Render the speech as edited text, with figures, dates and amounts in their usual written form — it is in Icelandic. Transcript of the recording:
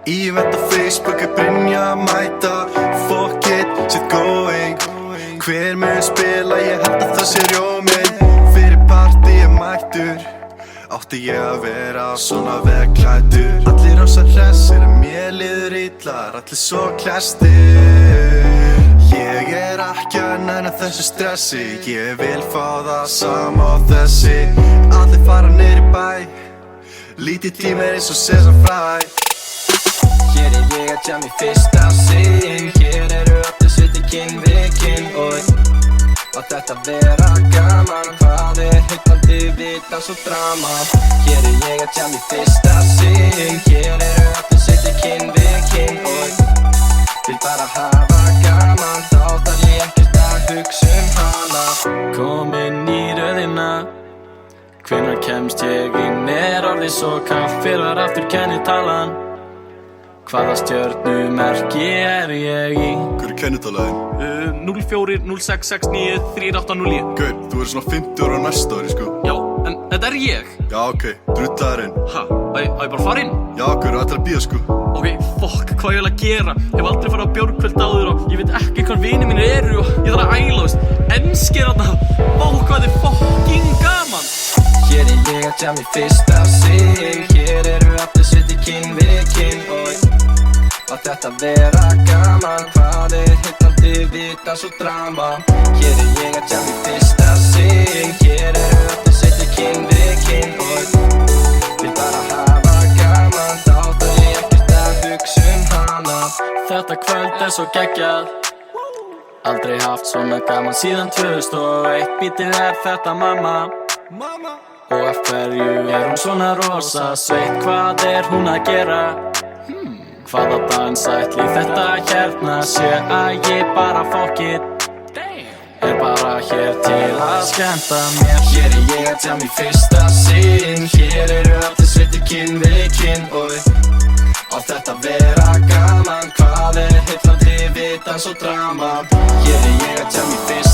Event á Facebook Brynja að mæta. Fuck it, shit going. Hver mun spila, ég held að það sé rjóminn. Fyrir partí mættur, átti ég að vera svona vegklæddur. Allir rosa hressir, mér líður illar, allir svo klestir. Ég ekki að nenna þessu stressi, ég vil fá það sama á þessi. Allir fara niður í bæ, lítið tími eins og Sesam Fry. Hér ég að jamma í fyrsta sinn. Hér allir sittir kinn við kinn. Og þetta vera gaman. Hvað heillandi við dans og drama. Hér ég að jamma í fyrsta sinn. Hér allir sittir kinn við kinn. Vil bara hafa gaman. Þá þarf ég ekkert að hugsa hana. Komin í röðina, hvenær kemst ég inn? Orðið svo kalt, fyrir aftur kennitalan. Hvaða stjörnumerki ég í? Hver kennitalaðin? 040669 3809. Gaur, þú svona 50 ára næsta ári, sko. Já, en þetta ég. Já, ok, drullaður inn. Ha, á ég bara fara inn? Já, gaur, ætlar að bíða, sko. Ok, fuck, hvað ég að gera? Hef aldrei farið á bjórkvöld áður og ég veit ekki hvað vinir mínir eru og ég þarf að æla, veist. Enskir þarna, vá hvað þið fucking gaman. Hér ég að jamma í fyrsta sinn. Hér allir sittir kinn við kinn. Og þetta vera gaman. Hvað heillandi við dans og drama. Hér ég að jamma í fyrsta sinn. Hér allir sittir kinn við kinn. Vil bara hafa gaman. Þá þarf ég ekkert að hugsa hana. Þetta kvöld svo geggjað. Aldrei haft svona gaman síðan 2001. Bítið þetta mamma. Og af hverju hún svona rosa sveitt? Hvað hún að gera? Hvaða dans ætli þetta hérna sé? Að ég bara fuck it. Bara hér til að skemmta mér. Hér ég að jamma í fyrsta sinn. Hér allir sittir kinn við kinn. Á þetta vera gaman. Hvað heillandi við dans og drama. Hér ég að jamma í fyrsta